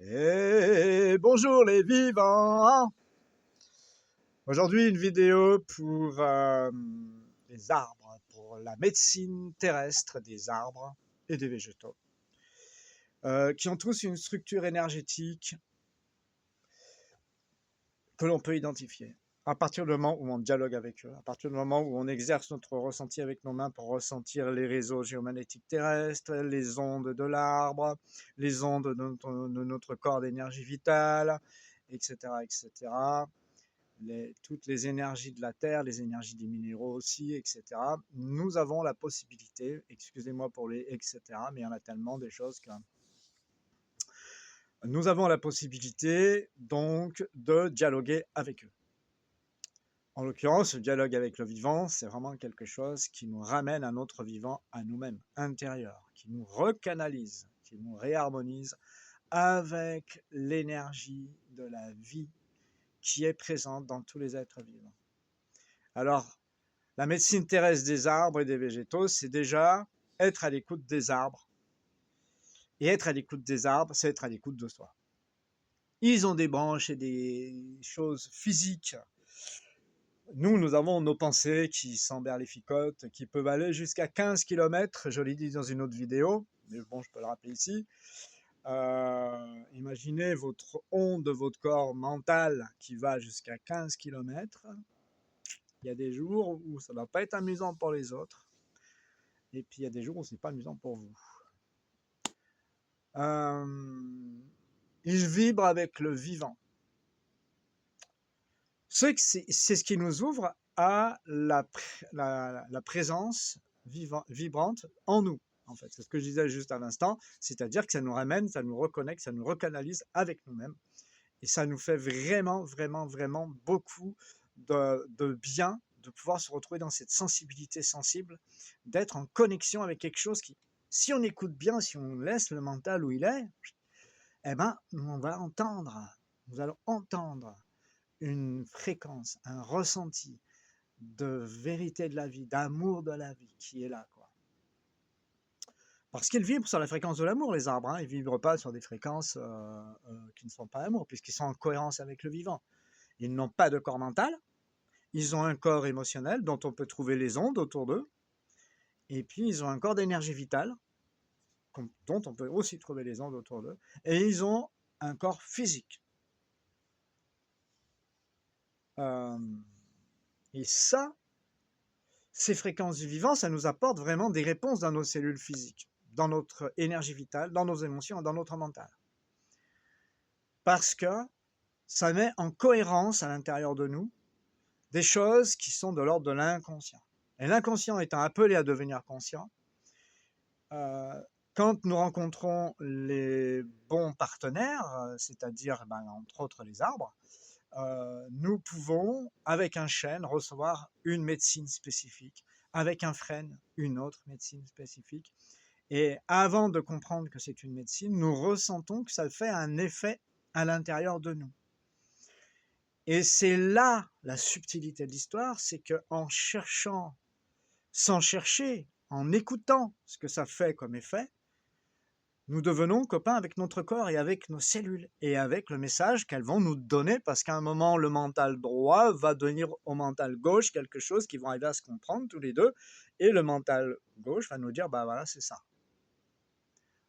Et bonjour les vivants! Aujourd'hui, une vidéo pour les arbres, pour la médecine terrestre des arbres et des végétaux, qui ont tous une structure énergétique que l'on peut identifier. À partir du moment où on dialogue avec eux, à partir du moment où on exerce notre ressenti avec nos mains pour ressentir les réseaux géomagnétiques terrestres, les ondes de l'arbre, les ondes de notre corps d'énergie vitale, etc., etc., toutes les énergies de la Terre, les énergies des minéraux aussi, etc. Nous avons la possibilité, excusez-moi pour les etc., mais il y en a tellement des choses que nous avons la possibilité donc de dialoguer avec eux. En l'occurrence, le dialogue avec le vivant, c'est vraiment quelque chose qui nous ramène à notre vivant, à nous-mêmes, intérieur, qui nous recanalise, qui nous réharmonise avec l'énergie de la vie qui est présente dans tous les êtres vivants. Alors, la médecine terrestre des arbres et des végétaux, c'est déjà être à l'écoute des arbres. Et être à l'écoute des arbres, c'est être à l'écoute de soi. Ils ont des branches et des choses physiques. Nous avons nos pensées qui s'emberlificotent, qui peuvent aller jusqu'à 15 km, je l'ai dit dans une autre vidéo, mais bon, je peux le rappeler ici. Imaginez votre onde de votre corps mental qui va jusqu'à 15 km. Il y a des jours où ça ne va pas être amusant pour les autres, et puis il y a des jours où ce n'est pas amusant pour vous. Il vibre avec le vivant. C'est ce qui nous ouvre à la présence vibrante en nous, en fait. C'est ce que je disais juste à l'instant, c'est-à-dire que ça nous ramène, ça nous reconnecte, ça nous recanalise avec nous-mêmes. Et ça nous fait vraiment, vraiment, vraiment beaucoup de bien de pouvoir se retrouver dans cette sensibilité sensible, d'être en connexion avec quelque chose qui, si on écoute bien, si on laisse le mental où il est, eh ben, on va entendre, nous allons entendre une fréquence, un ressenti de vérité de la vie, d'amour de la vie qui est là, quoi. Parce qu'ils vibrent sur la fréquence de l'amour, les arbres, hein. Ils ne vibrent pas sur des fréquences qui ne sont pas l'amour, puisqu'ils sont en cohérence avec le vivant. Ils n'ont pas de corps mental, ils ont un corps émotionnel dont on peut trouver les ondes autour d'eux, et puis ils ont un corps d'énergie vitale, dont on peut aussi trouver les ondes autour d'eux, et ils ont un corps physique. Et ça, ces fréquences du vivant, ça nous apporte vraiment des réponses dans nos cellules physiques, dans notre énergie vitale, dans nos émotions et dans notre mental. Parce que ça met en cohérence à l'intérieur de nous des choses qui sont de l'ordre de l'inconscient. Et l'inconscient étant appelé à devenir conscient, quand nous rencontrons les bons partenaires, c'est-à-dire entre autres les arbres, nous pouvons, avec un chêne, recevoir une médecine spécifique, avec un frêne, une autre médecine spécifique. Et avant de comprendre que c'est une médecine, nous ressentons que ça fait un effet à l'intérieur de nous. Et c'est là la subtilité de l'histoire, c'est qu'en cherchant, sans chercher, en écoutant ce que ça fait comme effet, nous devenons copains avec notre corps et avec nos cellules et avec le message qu'elles vont nous donner, parce qu'à un moment, le mental droit va devenir au mental gauche quelque chose qui vont arriver à se comprendre tous les deux, et le mental gauche va nous dire, bah voilà, c'est ça.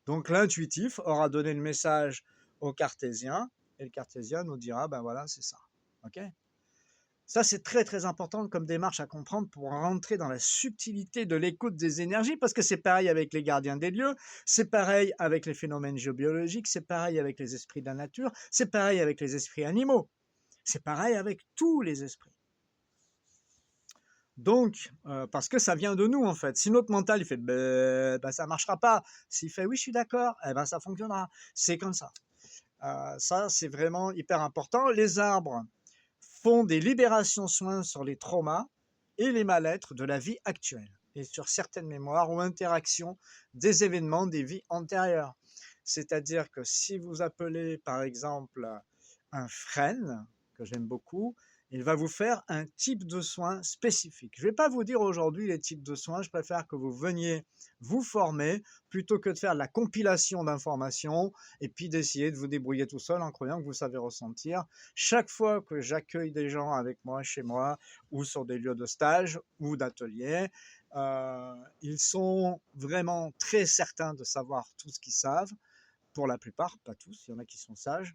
Donc l'intuitif aura donné le message au cartésien, et le cartésien nous dira, ben voilà, c'est ça. Ok ? Ça, c'est très, très important comme démarche à comprendre pour rentrer dans la subtilité de l'écoute des énergies, parce que c'est pareil avec les gardiens des lieux, c'est pareil avec les phénomènes géobiologiques, c'est pareil avec les esprits de la nature, c'est pareil avec les esprits animaux, c'est pareil avec tous les esprits. Donc, parce que ça vient de nous, en fait. Si notre mental, il fait « ça ne marchera pas », s'il fait « oui, je suis d'accord », eh ben, ça fonctionnera. C'est comme ça. Ça, c'est vraiment hyper important. Les arbres font des libérations soins sur les traumas et les mal-être de la vie actuelle et sur certaines mémoires ou interactions des événements des vies antérieures. C'est-à-dire que si vous appelez par exemple un frêne, que j'aime beaucoup, Il va vous faire un type de soin spécifique. Je ne vais pas vous dire aujourd'hui les types de soins, je préfère que vous veniez vous former plutôt que de faire de la compilation d'informations et puis d'essayer de vous débrouiller tout seul en croyant que vous savez ressentir. Chaque fois que j'accueille des gens avec moi, chez moi, ou sur des lieux de stage ou d'atelier, ils sont vraiment très certains de savoir tout ce qu'ils savent, pour la plupart, pas tous, il y en a qui sont sages.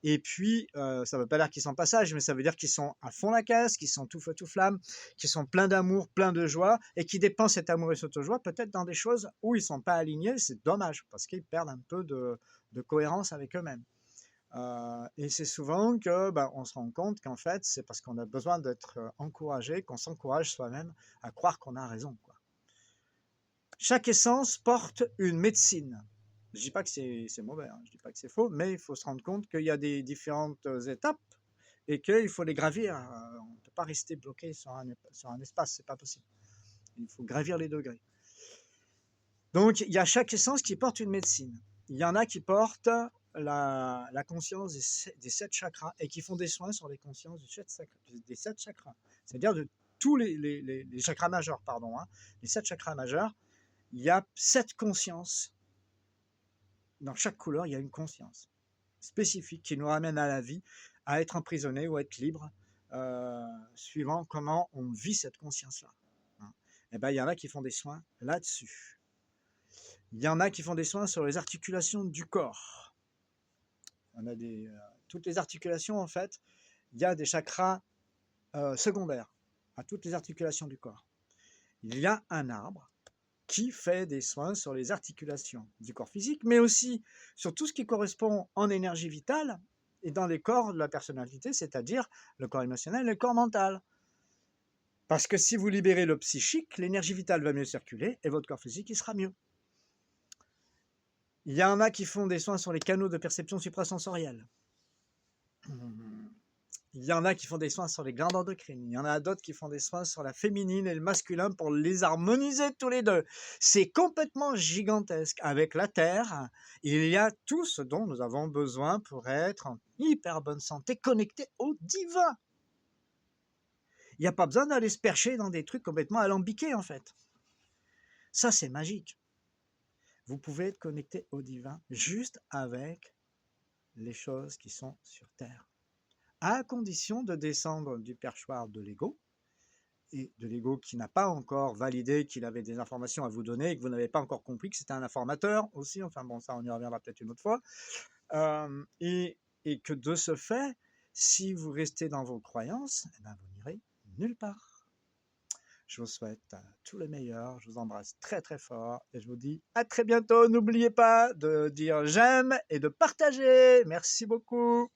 Et puis, ça ne veut pas dire qu'ils sont pas sages, mais ça veut dire qu'ils sont à fond la caisse, qu'ils sont tout feu, tout flamme, qu'ils sont pleins d'amour, pleins de joie, et qui dépensent cet amour et cette joie peut-être dans des choses où ils ne sont pas alignés. C'est dommage, parce qu'ils perdent un peu de cohérence avec eux-mêmes. Et c'est souvent que on se rend compte qu'en fait, c'est parce qu'on a besoin d'être encouragé, qu'on s'encourage soi-même à croire qu'on a raison, quoi. Chaque essence porte une médecine. Je ne dis pas que c'est mauvais, hein, je ne dis pas que c'est faux, mais il faut se rendre compte qu'il y a des différentes étapes et qu'il faut les gravir. On ne peut pas rester bloqué sur un espace, c'est pas possible. Il faut gravir les degrés. Donc, il y a chaque essence qui porte une médecine. Il y en a qui portent la conscience des 7 chakras et qui font des soins sur les consciences des 7 chakras. C'est-à-dire de tous les chakras majeurs, pardon. Hein. Les 7 chakras majeurs, il y a 7 consciences. Dans chaque couleur, il y a une conscience spécifique qui nous ramène à la vie, à être emprisonné ou à être libre, suivant comment on vit cette conscience-là. Hein. Et il y en a qui font des soins là-dessus. Il y en a qui font des soins sur les articulations du corps. On a toutes les articulations, en fait, il y a des chakras secondaires à toutes les articulations du corps. Il y a un arbre qui fait des soins sur les articulations du corps physique, mais aussi sur tout ce qui correspond en énergie vitale et dans les corps de la personnalité, c'est-à-dire le corps émotionnel et le corps mental. Parce que si vous libérez le psychique, l'énergie vitale va mieux circuler et votre corps physique, il sera mieux. Il y en a qui font des soins sur les canaux de perception suprasensorielle. Il y en a qui font des soins sur les glandes endocrines. Il y en a d'autres qui font des soins sur la féminine et le masculin pour les harmoniser tous les deux. C'est complètement gigantesque. Avec la Terre, il y a tout ce dont nous avons besoin pour être en hyper bonne santé, connecté au divin. Il n'y a pas besoin d'aller se percher dans des trucs complètement alambiqués, en fait. Ça, c'est magique. Vous pouvez être connecté au divin juste avec les choses qui sont sur Terre, à condition de descendre du perchoir de l'ego, et de l'ego qui n'a pas encore validé qu'il avait des informations à vous donner et que vous n'avez pas encore compris que c'était un informateur aussi, enfin bon, ça on y reviendra peut-être une autre fois, et que de ce fait, si vous restez dans vos croyances, vous n'irez nulle part. Je vous souhaite tout le meilleur, je vous embrasse très très fort et je vous dis à très bientôt. N'oubliez pas de dire j'aime et de partager. Merci beaucoup.